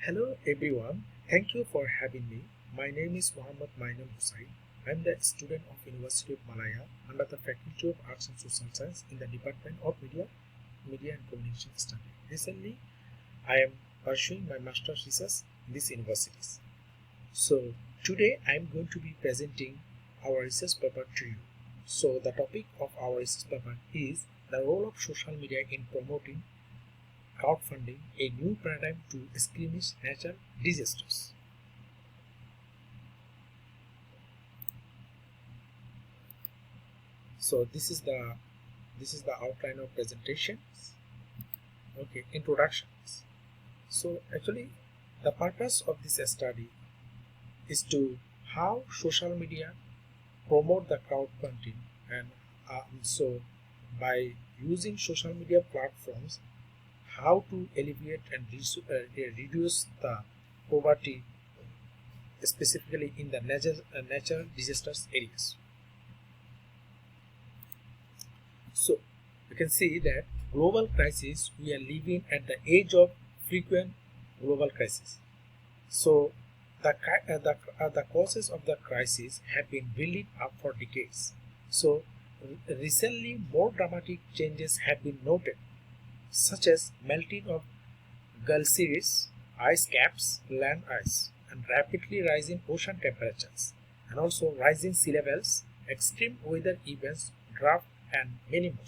Hello everyone, thank you for having me. My name is Muhammad Mainul Hussain. I am the student of University of Malaya under the Faculty of Arts and Social Science in the Department of Media and Communication Studies. Recently, I am pursuing my master's thesis in these universities. So today I am going to be presenting our research paper to you. So the topic of our research paper is the role of social media in promoting crowdfunding, a new paradigm to extinguish natural disasters. So this is the outline of presentations. Okay, introductions. So actually, the purpose of this study is to how social media promote the crowdfunding, and so by using social media platforms, how to alleviate and reduce the poverty, specifically in the natural disasters areas. So you can see that global crisis, we are living at the age of frequent global crisis. So the causes of the crisis have been building up for decades. So recently more dramatic changes have been noted, such as melting of glaciers, ice caps, land ice, and rapidly rising ocean temperatures, and also rising sea levels, extreme weather events, drought, and many more.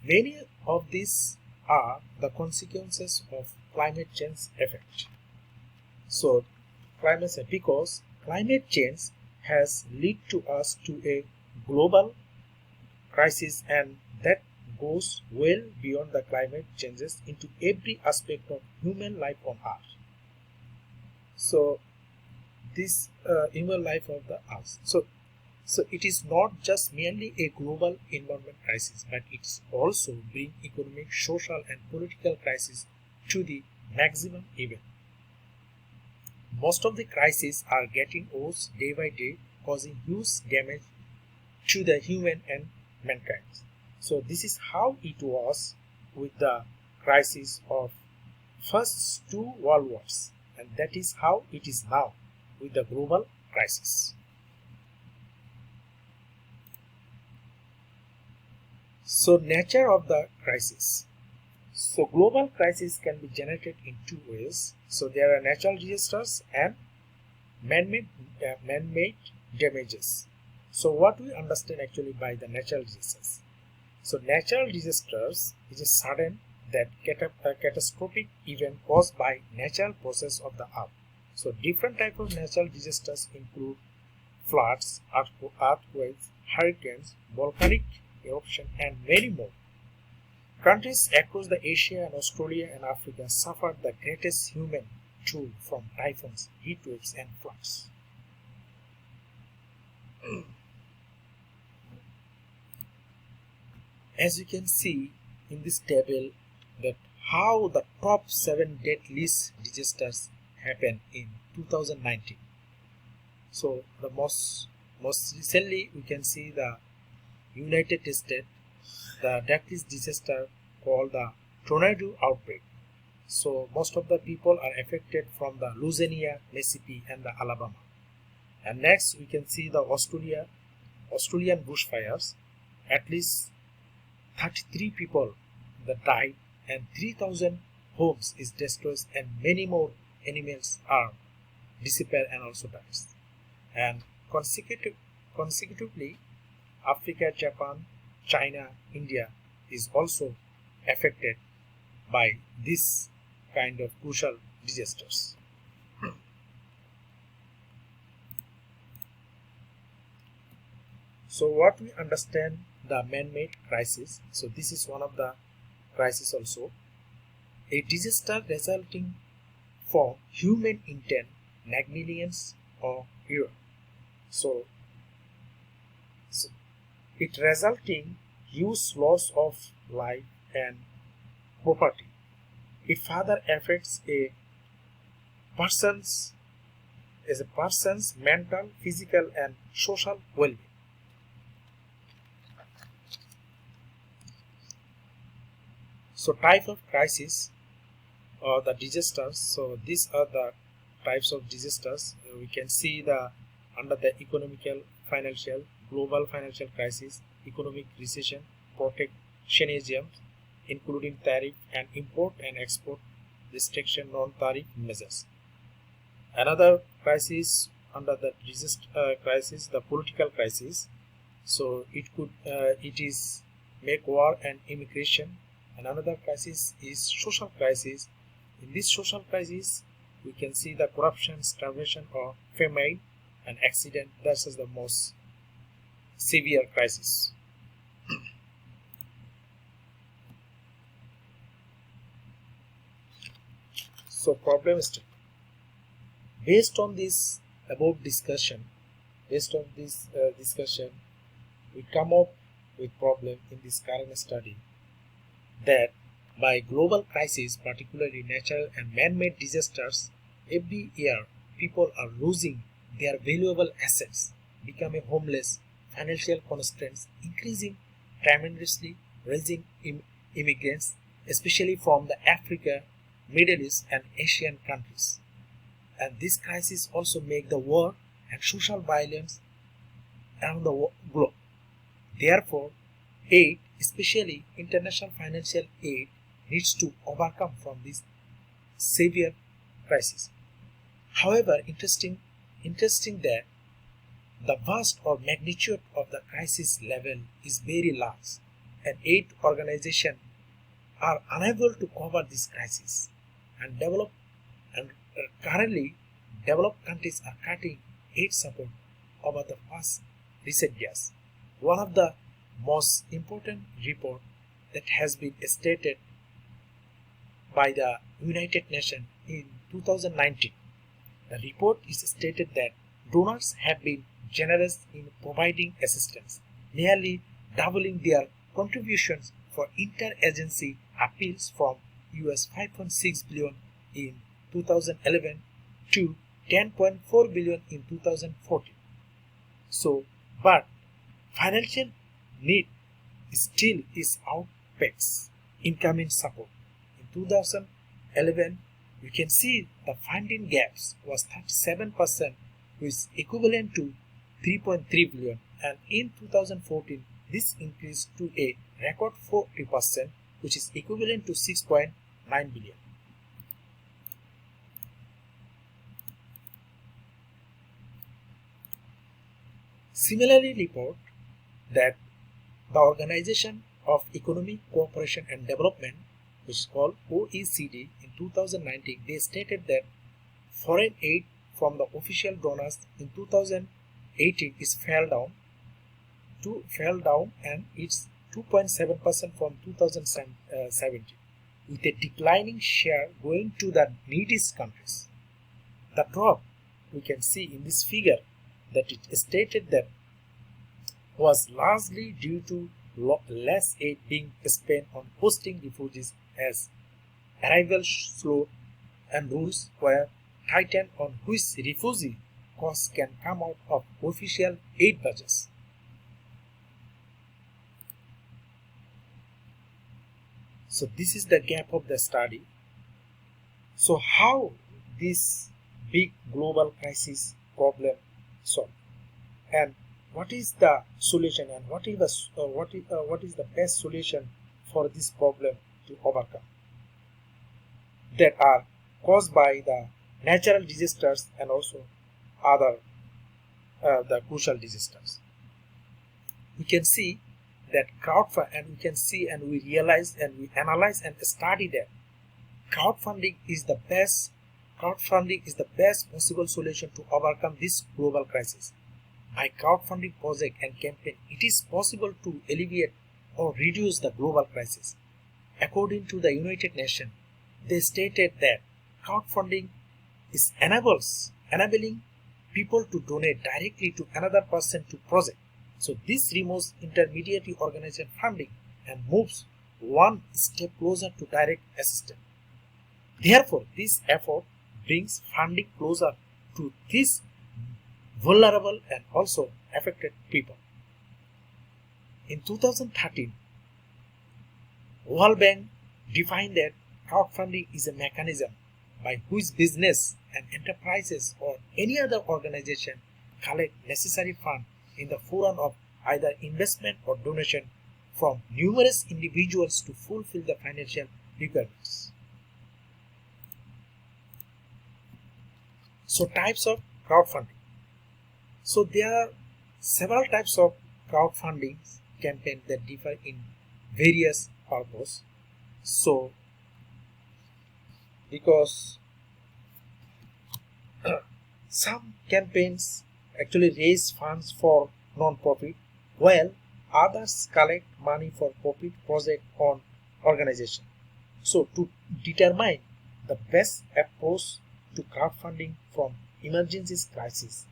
Many of these are the consequences of climate change effect. So, climate change, because climate change has led to us to a global crisis, and that goes well beyond the climate changes into every aspect of human life on earth. So this human life of the earth. So it is not just merely a global environment crisis, but it's also bring economic, social, and political crisis to the maximum even. Most of the crises are getting worse day by day, causing huge damage to the human and mankind. So this is how it was with the crisis of first two world wars, and that is how it is now with the global crisis. So nature of the crisis. So global crisis can be generated in two ways. So there are natural disasters and man-made damages. So what we understand actually by the natural disasters? So natural disasters is a sudden that catastrophic event caused by natural process of the earth. So different type of natural disasters include floods, earthquakes, hurricanes, volcanic eruption, and many more. Countries across the Asia and Australia and Africa suffered the greatest human toll from typhoons, heat waves, and floods. As you can see in this table, that how the top 7 deadliest disasters happened in 2019. So the most recently we can see the United States, the deadliest disaster called the tornado outbreak. So most of the people are affected from the Louisiana, Mississippi, and the Alabama. And next we can see the Australian bushfires. At least 33 people that died, and 3,000 homes is destroyed, and many more animals are disappear and also dies. And consecutively, Africa, Japan, China, India is also affected by this kind of crucial disasters. So what we understand the man-made crisis. So this is one of the crisis also. A disaster resulting from human intent, negligence, or error. So it resulting huge loss of life and property. It further affects a person's mental, physical, and social well-being. So type of crisis. the disasters. So these are the types of disasters. We can see the under the economical, financial, global financial crisis, economic recession, protectionism, including tariff and import and export restriction, non-tariff measures. Another crisis under the disaster crisis, the political crisis. So it is make war and immigration. And another crisis is social crisis. In this social crisis, we can see the corruption, starvation, or famine and accident. That is the most severe crisis. So problem statement. Based on this above discussion, we come up with problem in this current study that by global crisis, particularly natural and man-made disasters, every year people are losing their valuable assets, becoming homeless, financial constraints increasing tremendously, raising immigrants, especially from the Africa, Middle East and Asian countries. And this crisis also make the war and social violence around the globe. Therefore, aid, especially international financial aid, needs to overcome from this severe crisis. However, interesting that the vast or magnitude of the crisis level is very large, and aid organizations are unable to cover this crisis, and currently developed countries are cutting aid support over the past recent years. One of the most important report that has been stated by the United Nations in 2019. The report is stated that donors have been generous in providing assistance, nearly doubling their contributions for interagency appeals from US $5.6 billion in 2011 to $10.4 billion in 2014. So, but financial need still is outpaces incoming support. In 2011, you can see the funding gaps was 37%, which is equivalent to 3.3 billion, and in 2014 this increased to a record 40%, which is equivalent to 6.9 billion. Similarly, report that the Organization of Economic Cooperation and Development, which is called OECD, in 2019, they stated that foreign aid from the official donors in 2018 is fell down and it's 2.7% from 2017, with a declining share going to the neediest countries. The drop we can see in this figure that it stated that was largely due to less aid being spent on hosting refugees as arrival slowed and rules were tightened on which refugee costs can come out of official aid budgets. So this is the gap of the study. So how this big global crisis problem solved, and what is the solution, and what is the best solution for this problem to overcome that are caused by the natural disasters and also other the crucial disasters. We can see that crowdfunding, and we can see and we realize and we analyze and study that crowdfunding is the best possible solution to overcome this global crisis. By crowdfunding project and campaign, it is possible to alleviate or reduce the global crisis. According to the United Nations, they stated that crowdfunding is enabling people to donate directly to another person to project. So this removes intermediary organization funding and moves one step closer to direct assistance. Therefore, this effort brings funding closer to these vulnerable and also affected people. In 2013, World Bank defined that crowdfunding is a mechanism by which business and enterprises or any other organization collect necessary funds in the form of either investment or donation from numerous individuals to fulfill the financial requirements. So types of crowdfunding. So there are several types of crowdfunding campaigns that differ in various purposes. So because some campaigns actually raise funds for non-profit, while others collect money for profit project or organization. So to determine the best approach to crowdfunding from emergency crisis,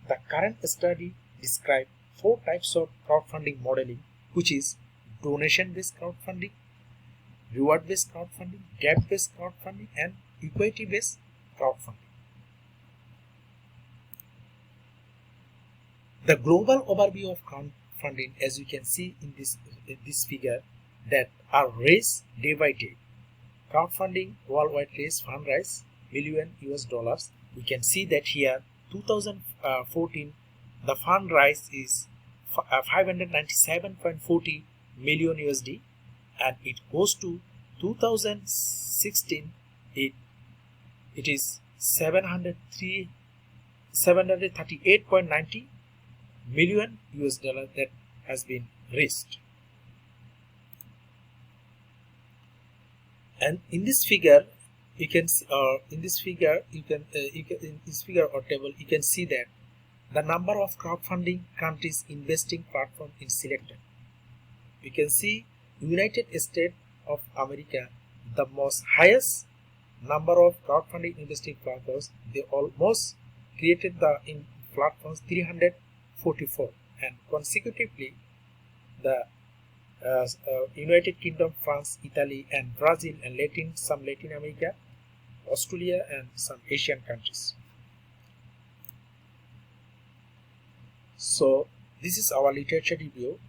the current study describes 4 types of crowdfunding modeling, which is donation-based crowdfunding, reward-based crowdfunding, debt-based crowdfunding, and equity-based crowdfunding. The global overview of crowdfunding, as you can see in this figure, that are raised day by day. Crowdfunding worldwide fundraise million US dollars. We can see that here 2014 the fund rise is 597.40 million USD, and it goes to 2016 it is 738.90 million US dollar that has been raised. And in this figure you can in this figure or table you can see that the number of crowdfunding countries investing platform is selected. You can see United States of America, the most highest number of crowdfunding investing platforms. They almost created the platforms 344, and consecutively the United Kingdom, France, Italy, and Brazil, and some Latin America, Australia, and some Asian countries. So this is our literature review.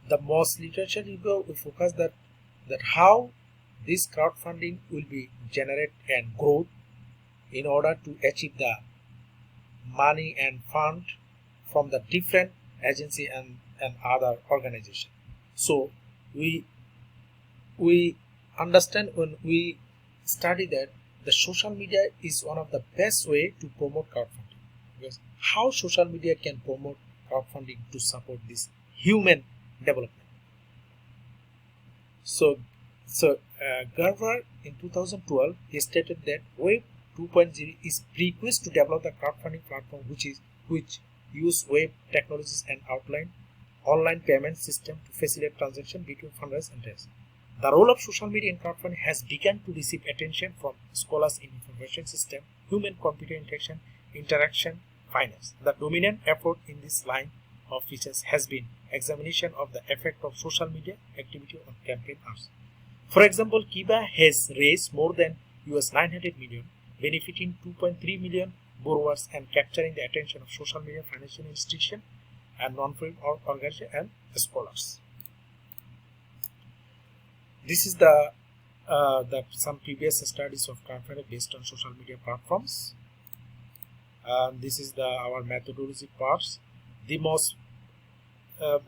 The most literature review will focus that how this crowdfunding will be generated and grow in order to achieve the money and fund from the different agency and other organization. So we understand when we study that the social media is one of the best way to promote crowdfunding, because how social media can promote crowdfunding to support this human development. So Gerber in 2012 he stated that Web 2.0 is prerequisite to develop the crowdfunding platform which use web technologies and online payment system to facilitate transaction between funders and traders. The role of social media in crowdfunding has begun to receive attention from scholars in information system, human-computer interaction, finance. The dominant effort in this line of research has been examination of the effect of social media activity on campaign ads. For example, Kiva has raised more than US 900 million, benefiting 2.3 million borrowers and capturing the attention of social media financial institutions and non-profit organizations and scholars. This is some previous studies of crowdfunding based on social media platforms. This is our methodology parts, the most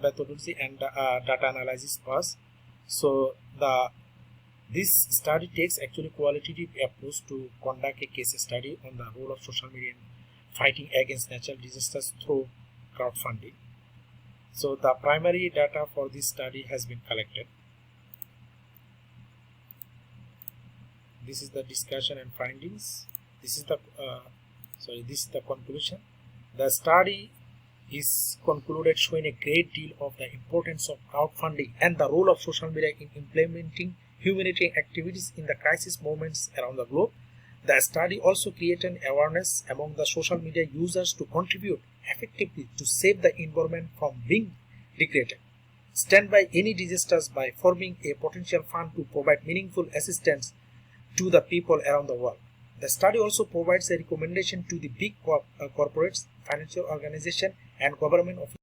methodology and data analysis parts. So this study takes actually qualitative approach to conduct a case study on the role of social media in fighting against natural disasters through crowdfunding. So the primary data for this study has been collected. This is the discussion and findings. This is the conclusion. The study is concluded showing a great deal of the importance of crowdfunding and the role of social media in implementing humanitarian activities in the crisis moments around the globe. The study also created awareness among the social media users to contribute effectively to save the environment from being degraded. Stand by any disasters by forming a potential fund to provide meaningful assistance to the people around the world. The study also provides a recommendation to the big corporates, financial organizations, and government officials